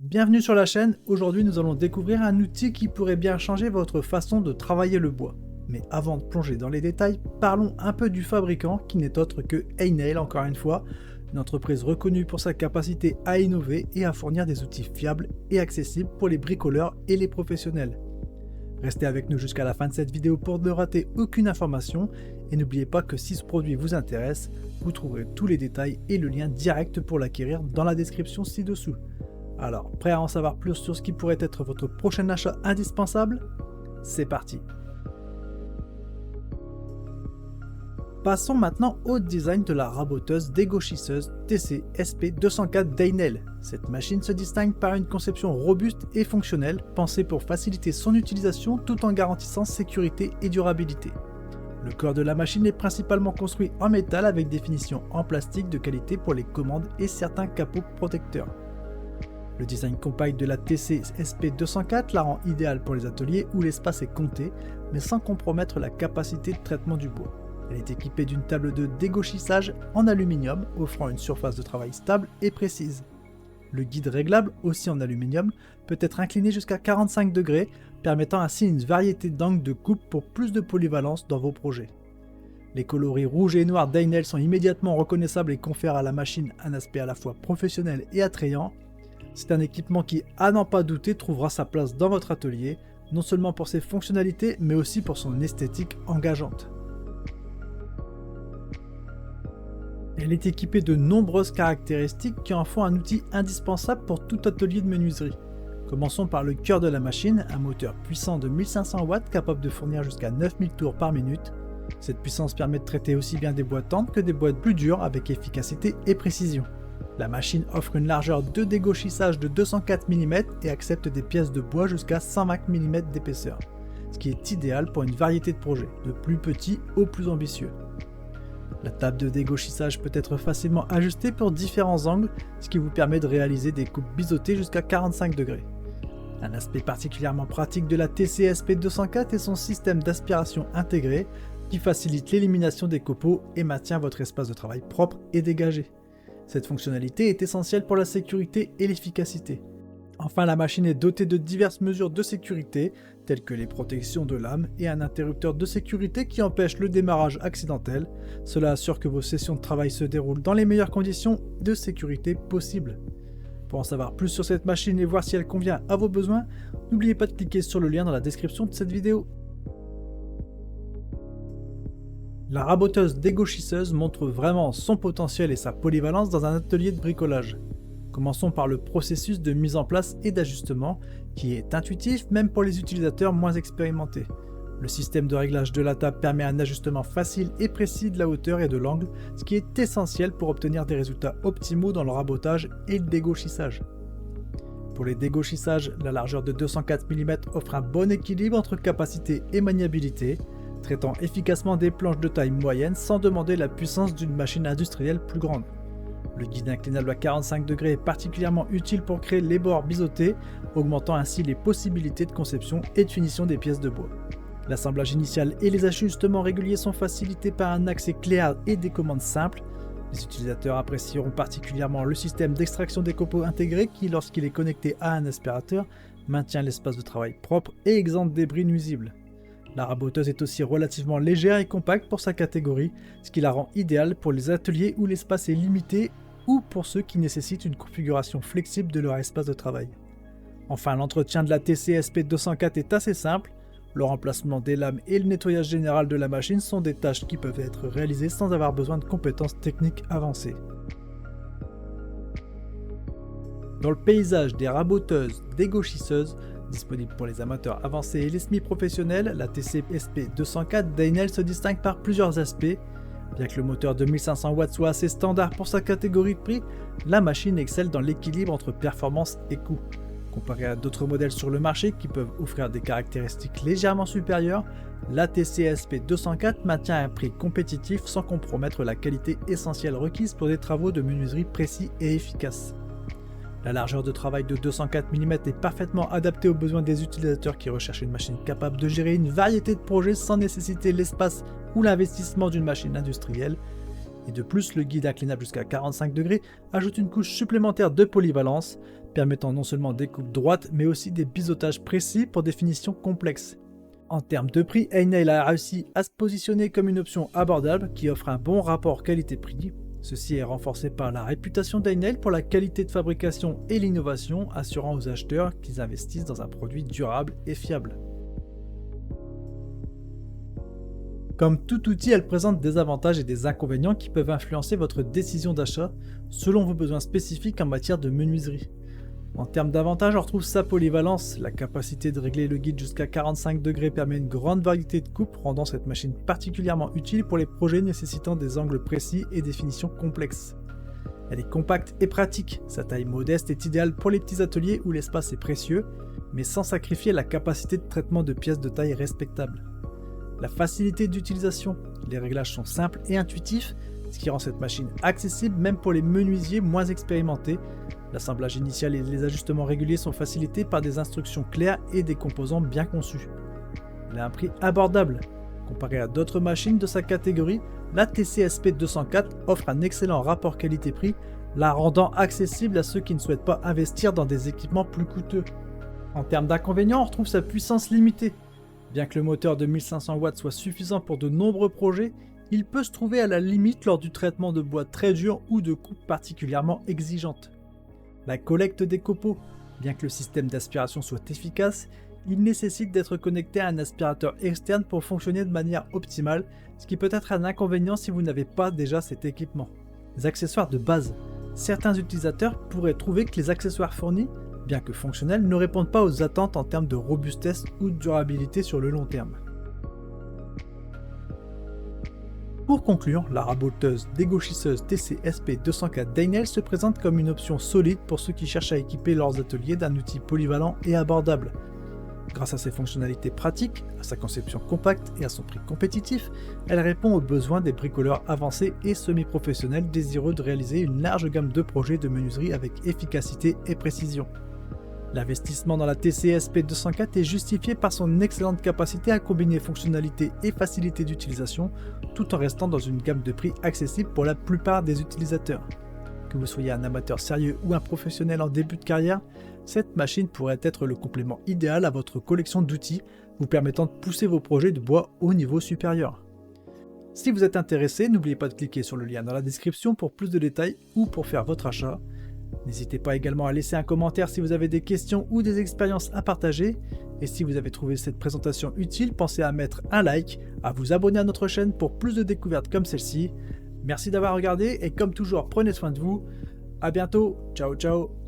Bienvenue sur la chaîne, aujourd'hui nous allons découvrir un outil qui pourrait bien changer votre façon de travailler le bois. Mais avant de plonger dans les détails, parlons un peu du fabricant qui n'est autre que Heynail encore une fois, une entreprise reconnue pour sa capacité à innover et à fournir des outils fiables et accessibles pour les bricoleurs et les professionnels. Restez avec nous jusqu'à la fin de cette vidéo pour ne rater aucune information et n'oubliez pas que si ce produit vous intéresse, vous trouverez tous les détails et le lien direct pour l'acquérir dans la description ci-dessous. Alors, prêt à en savoir plus sur ce qui pourrait être votre prochain achat indispensable? C'est parti! Passons maintenant au design de la raboteuse dégauchisseuse TC SP204 d'Heynail. Cette machine se distingue par une conception robuste et fonctionnelle, pensée pour faciliter son utilisation tout en garantissant sécurité et durabilité. Le corps de la machine est principalement construit en métal avec des finitions en plastique de qualité pour les commandes et certains capots protecteurs. Le design compact de la TC SP204 la rend idéale pour les ateliers où l'espace est compté, mais sans compromettre la capacité de traitement du bois. Elle est équipée d'une table de dégauchissage en aluminium, offrant une surface de travail stable et précise. Le guide réglable, aussi en aluminium, peut être incliné jusqu'à 45 degrés, permettant ainsi une variété d'angles de coupe pour plus de polyvalence dans vos projets. Les coloris rouge et noir d'Heynail sont immédiatement reconnaissables et confèrent à la machine un aspect à la fois professionnel et attrayant. C'est un équipement qui, à n'en pas douter, trouvera sa place dans votre atelier, non seulement pour ses fonctionnalités, mais aussi pour son esthétique engageante. Elle est équipée de nombreuses caractéristiques qui en font un outil indispensable pour tout atelier de menuiserie. Commençons par le cœur de la machine, un moteur puissant de 1500 watts capable de fournir jusqu'à 9000 tours par minute. Cette puissance permet de traiter aussi bien des bois tendres que des bois plus durs avec efficacité et précision. La machine offre une largeur de dégauchissage de 204 mm et accepte des pièces de bois jusqu'à 120 mm d'épaisseur, ce qui est idéal pour une variété de projets, de plus petits aux plus ambitieux. La table de dégauchissage peut être facilement ajustée pour différents angles, ce qui vous permet de réaliser des coupes biseautées jusqu'à 45 degrés. Un aspect particulièrement pratique de la TC SP204 est son système d'aspiration intégré qui facilite l'élimination des copeaux et maintient votre espace de travail propre et dégagé. Cette fonctionnalité est essentielle pour la sécurité et l'efficacité. Enfin, la machine est dotée de diverses mesures de sécurité, telles que les protections de lame et un interrupteur de sécurité qui empêche le démarrage accidentel. Cela assure que vos sessions de travail se déroulent dans les meilleures conditions de sécurité possibles. Pour en savoir plus sur cette machine et voir si elle convient à vos besoins, n'oubliez pas de cliquer sur le lien dans la description de cette vidéo. La raboteuse dégauchisseuse montre vraiment son potentiel et sa polyvalence dans un atelier de bricolage. Commençons par le processus de mise en place et d'ajustement, qui est intuitif même pour les utilisateurs moins expérimentés. Le système de réglage de la table permet un ajustement facile et précis de la hauteur et de l'angle, ce qui est essentiel pour obtenir des résultats optimaux dans le rabotage et le dégauchissage. Pour les dégauchissages, la largeur de 204 mm offre un bon équilibre entre capacité et maniabilité, traitant efficacement des planches de taille moyenne sans demander la puissance d'une machine industrielle plus grande. Le guide inclinable à 45 degrés est particulièrement utile pour créer les bords biseautés, augmentant ainsi les possibilités de conception et de finition des pièces de bois. L'assemblage initial et les ajustements réguliers sont facilités par un accès clé et des commandes simples. Les utilisateurs apprécieront particulièrement le système d'extraction des copeaux intégré qui, lorsqu'il est connecté à un aspirateur, maintient l'espace de travail propre et exempt de débris nuisibles. La raboteuse est aussi relativement légère et compacte pour sa catégorie, ce qui la rend idéale pour les ateliers où l'espace est limité ou pour ceux qui nécessitent une configuration flexible de leur espace de travail. Enfin, l'entretien de la TC SP204 est assez simple. Le remplacement des lames et le nettoyage général de la machine sont des tâches qui peuvent être réalisées sans avoir besoin de compétences techniques avancées. Dans le paysage des raboteuses dégauchisseuses, disponible pour les amateurs avancés et les semi-professionnels, la TC SP204 d'Heynail se distingue par plusieurs aspects. Bien que le moteur de 1500 watts soit assez standard pour sa catégorie de prix, la machine excelle dans l'équilibre entre performance et coût. Comparé à d'autres modèles sur le marché qui peuvent offrir des caractéristiques légèrement supérieures, la TC SP204 maintient un prix compétitif sans compromettre la qualité essentielle requise pour des travaux de menuiserie précis et efficaces. La largeur de travail de 204 mm est parfaitement adaptée aux besoins des utilisateurs qui recherchent une machine capable de gérer une variété de projets sans nécessiter l'espace ou l'investissement d'une machine industrielle. Et de plus, le guide inclinable jusqu'à 45 degrés ajoute une couche supplémentaire de polyvalence, permettant non seulement des coupes droites, mais aussi des biseautages précis pour des finitions complexes. En termes de prix, Heinel a réussi à se positionner comme une option abordable qui offre un bon rapport qualité-prix. Ceci est renforcé par la réputation d'Heinel pour la qualité de fabrication et l'innovation, assurant aux acheteurs qu'ils investissent dans un produit durable et fiable. Comme tout outil, elle présente des avantages et des inconvénients qui peuvent influencer votre décision d'achat selon vos besoins spécifiques en matière de menuiserie. En termes d'avantages, on retrouve sa polyvalence. La capacité de régler le guide jusqu'à 45 degrés permet une grande variété de coupes, rendant cette machine particulièrement utile pour les projets nécessitant des angles précis et des finitions complexes. Elle est compacte et pratique. Sa taille modeste est idéale pour les petits ateliers où l'espace est précieux, mais sans sacrifier la capacité de traitement de pièces de taille respectable. La facilité d'utilisation. Les réglages sont simples et intuitifs, ce qui rend cette machine accessible même pour les menuisiers moins expérimentés. L'assemblage initial et les ajustements réguliers sont facilités par des instructions claires et des composants bien conçus. Elle a un prix abordable. Comparé à d'autres machines de sa catégorie, la TCSP 204 offre un excellent rapport qualité-prix, la rendant accessible à ceux qui ne souhaitent pas investir dans des équipements plus coûteux. En termes d'inconvénients, on retrouve sa puissance limitée. Bien que le moteur de 1500 watts soit suffisant pour de nombreux projets, il peut se trouver à la limite lors du traitement de bois très dur ou de coupes particulièrement exigeantes. La collecte des copeaux. Bien que le système d'aspiration soit efficace, il nécessite d'être connecté à un aspirateur externe pour fonctionner de manière optimale, ce qui peut être un inconvénient si vous n'avez pas déjà cet équipement. Les accessoires de base. Certains utilisateurs pourraient trouver que les accessoires fournis, bien que fonctionnels, ne répondent pas aux attentes en termes de robustesse ou de durabilité sur le long terme. Pour conclure, la raboteuse dégauchisseuse TCSP 204 d'Heinel se présente comme une option solide pour ceux qui cherchent à équiper leurs ateliers d'un outil polyvalent et abordable. Grâce à ses fonctionnalités pratiques, à sa conception compacte et à son prix compétitif, elle répond aux besoins des bricoleurs avancés et semi-professionnels désireux de réaliser une large gamme de projets de menuiserie avec efficacité et précision. L'investissement dans la TCSP 204 est justifié par son excellente capacité à combiner fonctionnalité et facilité d'utilisation, tout en restant dans une gamme de prix accessible pour la plupart des utilisateurs. Que vous soyez un amateur sérieux ou un professionnel en début de carrière, cette machine pourrait être le complément idéal à votre collection d'outils, vous permettant de pousser vos projets de bois au niveau supérieur. Si vous êtes intéressé, n'oubliez pas de cliquer sur le lien dans la description pour plus de détails ou pour faire votre achat. N'hésitez pas également à laisser un commentaire si vous avez des questions ou des expériences à partager. Et si vous avez trouvé cette présentation utile, pensez à mettre un like, à vous abonner à notre chaîne pour plus de découvertes comme celle-ci. Merci d'avoir regardé et comme toujours, prenez soin de vous. À bientôt. Ciao ciao.